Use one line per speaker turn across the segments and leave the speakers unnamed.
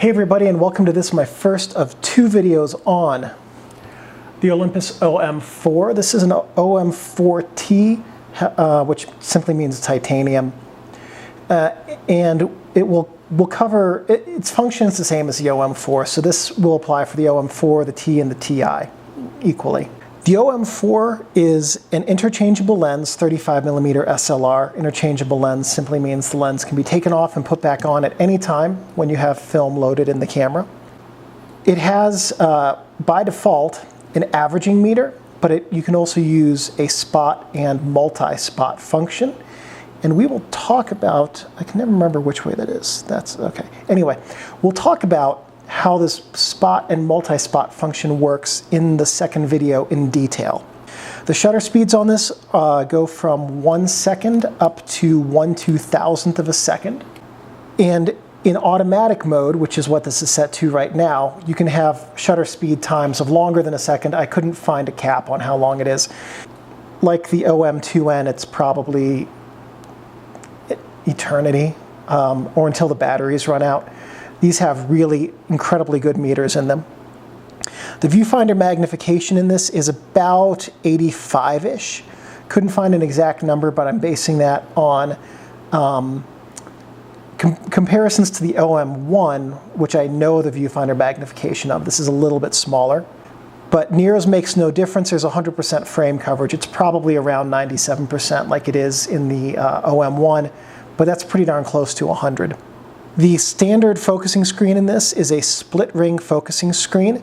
Hey everybody, and welcome to this, my first of two videos on the Olympus OM-4. This is an OM-4T, which simply means titanium, and it will cover, its function is the same as the OM-4, so this will apply for the OM-4, the T, and the TI equally. The OM-4 is an interchangeable lens, 35mm SLR. Interchangeable lens simply means the lens can be taken off and put back on at any time when you have film loaded in the camera. It has, by default, an averaging meter, but you can also use a spot and multi-spot function. And we will talk about, I can never remember which way that is. That's okay. Anyway, we'll talk about how this spot and multi-spot function works in the second video in detail. The shutter speeds on this go from 1 second up to 1/2000th of a second. And in automatic mode, which is what this is set to right now, you can have shutter speed times of longer than a second. I couldn't find a cap on how long it is. Like the OM-2N, it's probably eternity, or until the batteries run out. These have really incredibly good meters in them. The viewfinder magnification in this is about 85-ish. Couldn't find an exact number, but I'm basing that on comparisons to the OM-1, which I know the viewfinder magnification of. This is a little bit smaller. But nears makes no difference. There's 100% frame coverage. It's probably around 97% like it is in the OM-1, but that's pretty darn close to 100. The standard focusing screen in this is a split ring focusing screen,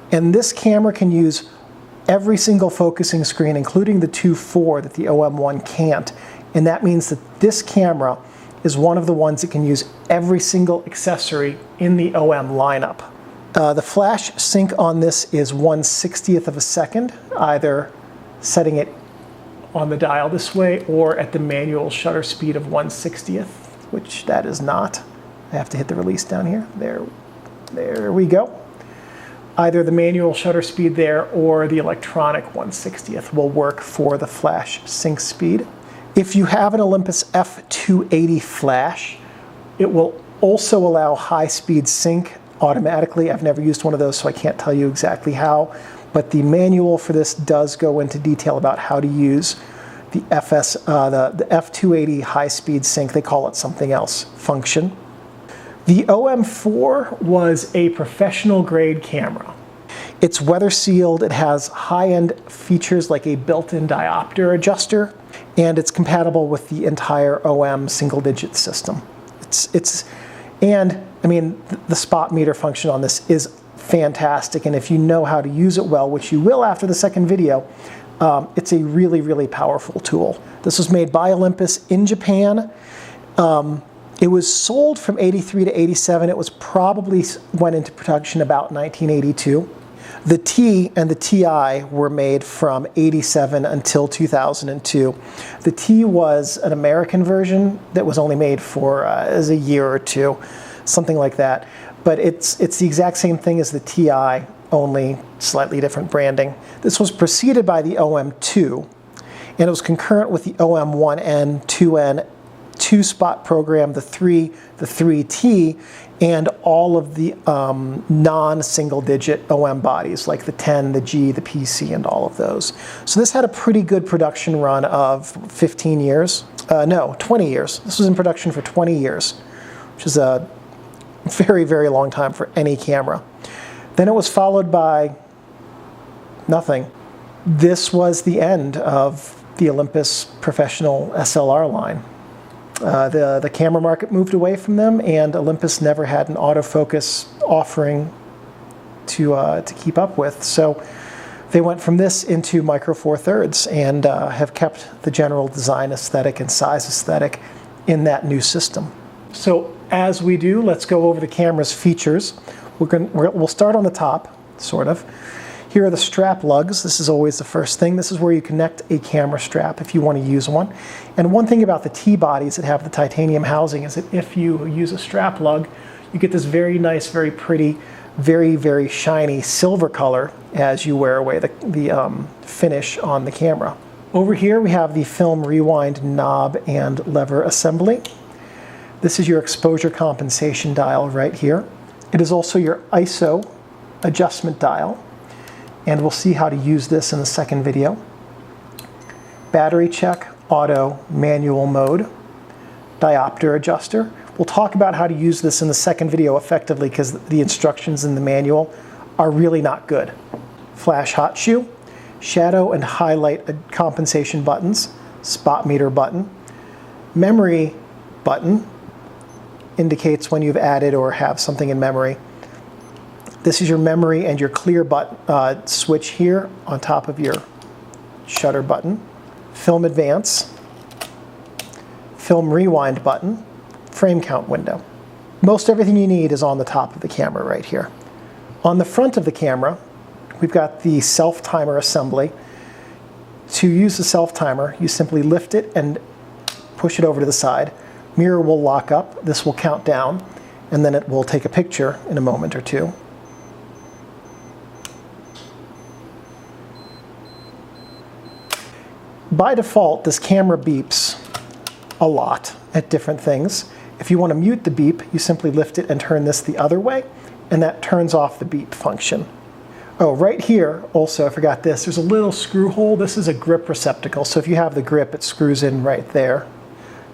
and this camera can use every single focusing screen, including the 2.4 that the OM-1 can't, and that means that this camera is one of the ones that can use every single accessory in the OM lineup. The flash sync on this is 1/60th of a second, either setting it on the dial this way or at the manual shutter speed of 1/60th, which that is not. I have to hit the release down here. There we go. Either the manual shutter speed there or the electronic 1/60th will work for the flash sync speed. If you have an Olympus f280 flash, it will also allow high-speed sync automatically. I've never used one of those, so I can't tell you exactly how, but the manual for this does go into detail about how to use the the f280 high-speed sync, they call it something else, function. The OM-4 was a professional grade camera. It's weather sealed, it has high-end features like a built-in diopter adjuster, and it's compatible with the entire OM single-digit system. And I mean, the spot meter function on this is fantastic, and if you know how to use it well, which you will after the second video, it's a really, really powerful tool. This was made by Olympus in Japan. It was sold from 83 to 87. It was probably went into production about 1982. The T and the TI were made from 87 until 2002. The T was an American version that was only made for as a year or two, something like that. But it's the exact same thing as the TI, only slightly different branding. This was preceded by the OM-2, and it was concurrent with the OM-1N, 2N, 2-spot program, the 3, the 3T, and all of the non-single-digit OM bodies, like the 10, the G, the PC, and all of those. So this had a pretty good production run of 15 years. No, 20 years. This was in production for 20 years, which is a very, very long time for any camera. Then it was followed by nothing. This was the end of the Olympus professional SLR line. The camera market moved away from them, and Olympus never had an autofocus offering to keep up with. So they went from this into Micro Four Thirds and have kept the general design aesthetic and size aesthetic in that new system. So as we do, let's go over the camera's features. We'll start on the top, sort of. Here are the strap lugs. This is always the first thing. This is where you connect a camera strap if you want to use one. And one thing about the T-bodies that have the titanium housing is that if you use a strap lug, you get this very nice, very pretty, very, very shiny silver color as you wear away the finish on the camera. Over here we have the film rewind knob and lever assembly. This is your exposure compensation dial right here. It is also your ISO adjustment dial, and we'll see how to use this in the second video. Battery check, auto, manual mode, diopter adjuster. We'll talk about how to use this in the second video effectively because the instructions in the manual are really not good. Flash hot shoe, shadow and highlight compensation buttons, spot meter button, memory button indicates when you've added or have something in memory. This is your memory and your clear button switch here on top of your shutter button. Film advance, film rewind button, frame count window. Most everything you need is on the top of the camera right here. On the front of the camera, we've got the self-timer assembly. To use the self-timer, you simply lift it and push it over to the side. Mirror will lock up, this will count down, and then it will take a picture in a moment or two. By default, this camera beeps a lot at different things. If you want to mute the beep, you simply lift it and turn this the other way, and that turns off the beep function. Oh, right here, also, I forgot this, there's a little screw hole. This is a grip receptacle, so if you have the grip, it screws in right there.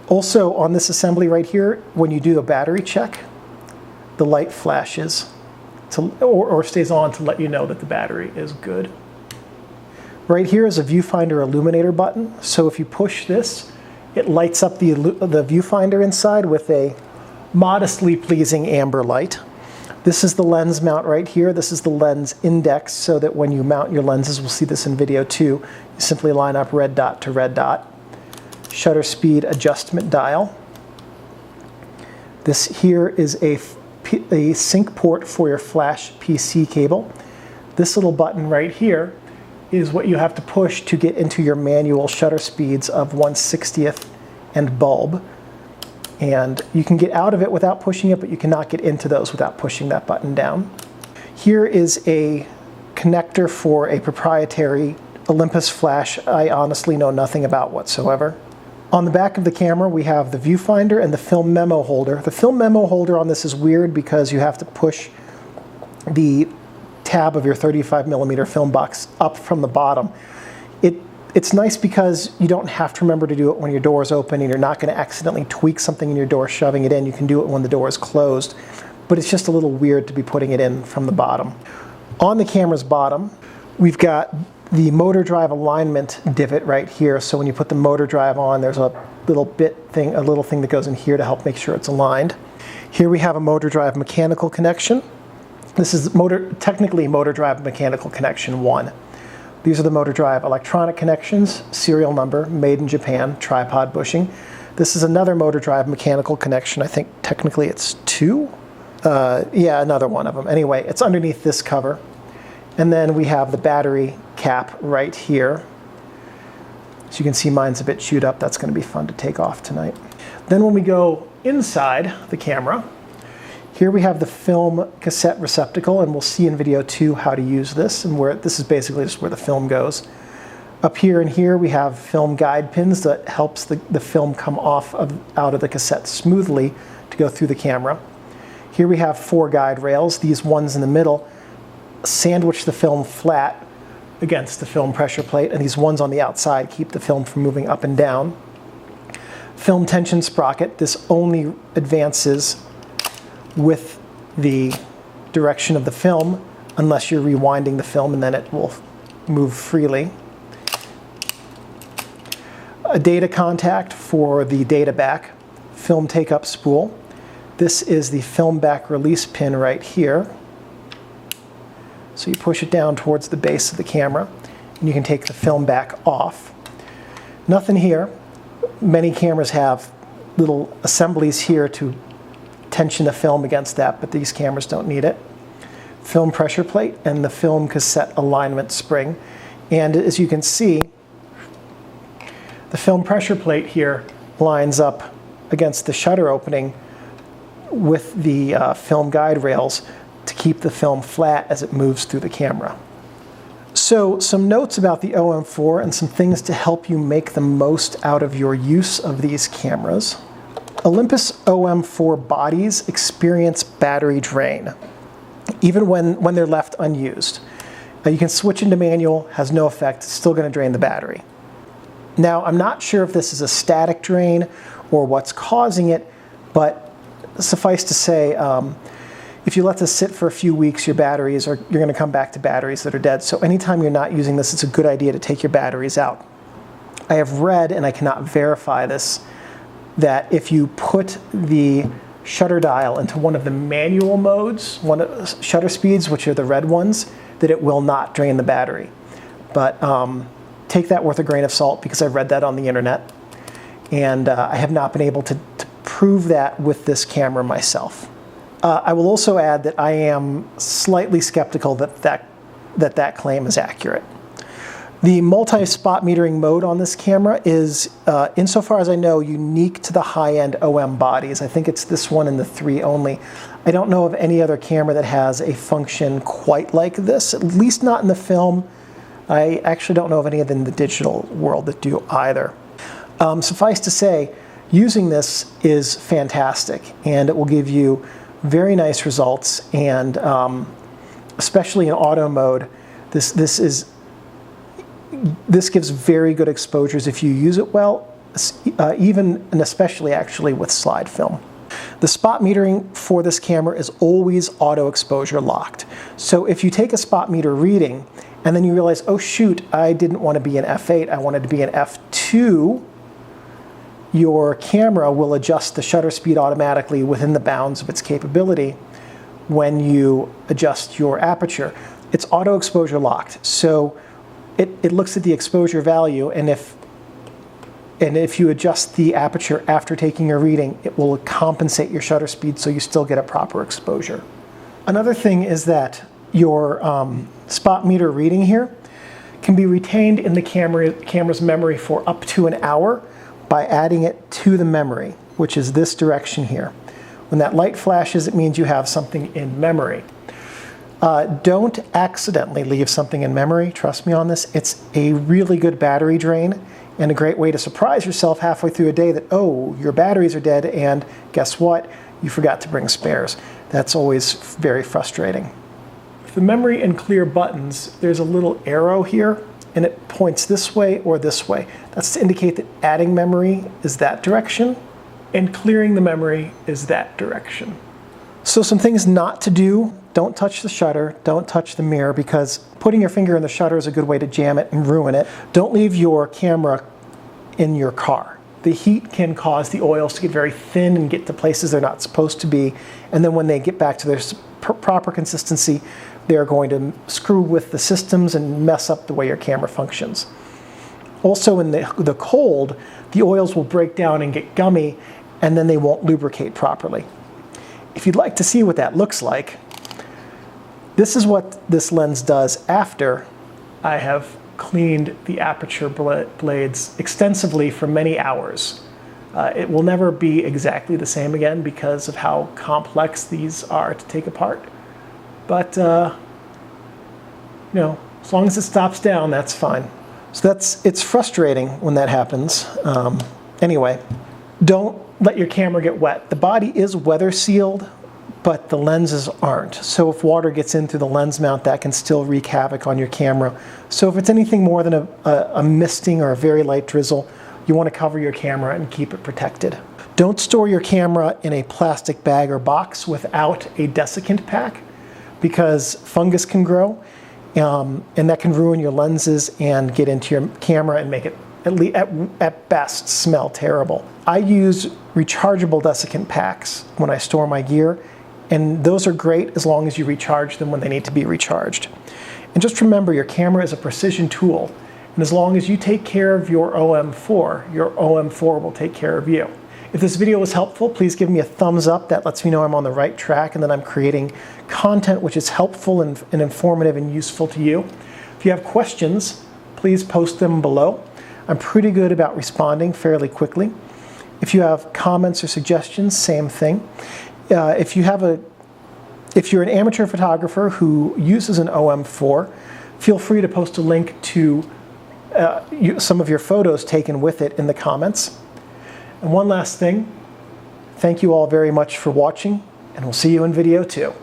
Also, on this assembly right here, when you do a battery check, the light flashes or stays on to let you know that the battery is good. Right here is a viewfinder illuminator button, so if you push this, it lights up the viewfinder inside with a modestly pleasing amber light. This is the lens mount right here. This is the lens index, so that when you mount your lenses, we'll see this in video 2, you simply line up red dot to red dot. Shutter speed adjustment dial. This here is a sync port for your flash PC cable. This little button right here is what you have to push to get into your manual shutter speeds of 1/60th and bulb. And you can get out of it without pushing it, but you cannot get into those without pushing that button down. Here is a connector for a proprietary Olympus flash I honestly know nothing about whatsoever. On the back of the camera, we have the viewfinder and the film memo holder. The film memo holder on this is weird because you have to push the tab of your 35mm film box up from the bottom. It's nice because you don't have to remember to do it when your door is open, and you're not going to accidentally tweak something in your door shoving it in. You can do it when the door is closed, but it's just a little weird to be putting it in from the bottom. On the camera's bottom, we've got the motor drive alignment divot right here. So when you put the motor drive on, there's a little thing that goes in here to help make sure it's aligned. Here we have a motor drive mechanical connection. This is technically motor drive mechanical connection 1. These are the motor drive electronic connections, serial number, made in Japan, tripod bushing. This is another motor drive mechanical connection. I think technically it's 2. Yeah, another one of them. Anyway, it's underneath this cover. And then we have the battery cap right here. So you can see mine's a bit chewed up. That's going to be fun to take off tonight. Then when we go inside the camera, here we have the film cassette receptacle, and we'll see in video 2 how to use this, and this is basically just where the film goes. Up here and here we have film guide pins that helps the film come out of the cassette smoothly to go through the camera. Here we have 4 guide rails. These ones in the middle sandwich the film flat against the film pressure plate, and these ones on the outside keep the film from moving up and down. Film tension sprocket. This only advances with the direction of the film unless you're rewinding the film, and then it will move freely. A data contact for the data back. Film take-up spool. This is the film back release pin right here. So you push it down towards the base of the camera, and you can take the film back off. Nothing here. Many cameras have little assemblies here to tension the film against that, but these cameras don't need it. Film pressure plate and the film cassette alignment spring. And as you can see, the film pressure plate here lines up against the shutter opening with the film guide rails to keep the film flat as it moves through the camera. So some notes about the OM-4 and some things to help you make the most out of your use of these cameras. Olympus OM-4 bodies experience battery drain. even when they're left unused. You can switch into manual, has no effect, it's still going to drain the battery. Now, I'm not sure if this is a static drain or what's causing it, but suffice to say, if you let this sit for a few weeks, you're going to come back to batteries that are dead. So anytime you're not using this, it's a good idea to take your batteries out. I have read, and I cannot verify this, that if you put the shutter dial into one of the manual modes, one of shutter speeds, which are the red ones, that it will not drain the battery. But take that with a grain of salt, because I've read that on the internet, and I have not been able to prove that with this camera myself. I will also add that I am slightly skeptical that claim is accurate. The multi-spot metering mode on this camera is, insofar as I know, unique to the high-end OM bodies. I think it's this one and the 3 only. I don't know of any other camera that has a function quite like this, at least not in the film. I actually don't know of any of them in the digital world that do either. Suffice to say, using this is fantastic, and it will give you very nice results, and especially in auto mode, this gives very good exposures if you use it well, even and especially actually with slide film. The spot metering for this camera is always auto exposure locked. So if you take a spot meter reading and then you realize, oh shoot, I didn't want to be an f8, I wanted to be an f2, your camera will adjust the shutter speed automatically within the bounds of its capability when you adjust your aperture. It's auto exposure locked. So it looks at the exposure value, and if you adjust the aperture after taking a reading, it will compensate your shutter speed so you still get a proper exposure. Another thing is that your spot meter reading here can be retained in the camera's memory for up to an hour by adding it to the memory, which is this direction here. When that light flashes, it means you have something in memory. Don't accidentally leave something in memory, trust me on this. It's a really good battery drain and a great way to surprise yourself halfway through a day that, oh, your batteries are dead, and guess what? You forgot to bring spares. That's always very frustrating. With the memory and clear buttons, there's a little arrow here, and it points this way or this way. That's to indicate that adding memory is that direction, and clearing the memory is that direction. So some things not to do: don't touch the shutter, don't touch the mirror, because putting your finger in the shutter is a good way to jam it and ruin it. Don't leave your camera in your car. The heat can cause the oils to get very thin and get to places they're not supposed to be, and then when they get back to their proper consistency, they're going to screw with the systems and mess up the way your camera functions. Also, in the cold, the oils will break down and get gummy, and then they won't lubricate properly. If you'd like to see what that looks like, this is what this lens does after I have cleaned the aperture blades extensively for many hours. It will never be exactly the same again because of how complex these are to take apart. But, you know, as long as it stops down, that's fine. So it's frustrating when that happens. Anyway, don't let your camera get wet. The body is weather sealed, but the lenses aren't. So if water gets in through the lens mount, that can still wreak havoc on your camera. So if it's anything more than a misting or a very light drizzle, you want to cover your camera and keep it protected. Don't store your camera in a plastic bag or box without a desiccant pack, because fungus can grow, and that can ruin your lenses and get into your camera and make it at best smell terrible. I use rechargeable desiccant packs when I store my gear, and those are great as long as you recharge them when they need to be recharged. And just remember, your camera is a precision tool, and as long as you take care of your OM-4, your OM-4 will take care of you. If this video was helpful, please give me a thumbs up. That lets me know I'm on the right track and that I'm creating content which is helpful and informative and useful to you. If you have questions, please post them below. I'm pretty good about responding fairly quickly. If you have comments or suggestions, same thing. If you're an amateur photographer who uses an OM-4, feel free to post a link to some of your photos taken with it in the comments. And one last thing, thank you all very much for watching, and we'll see you in video 2.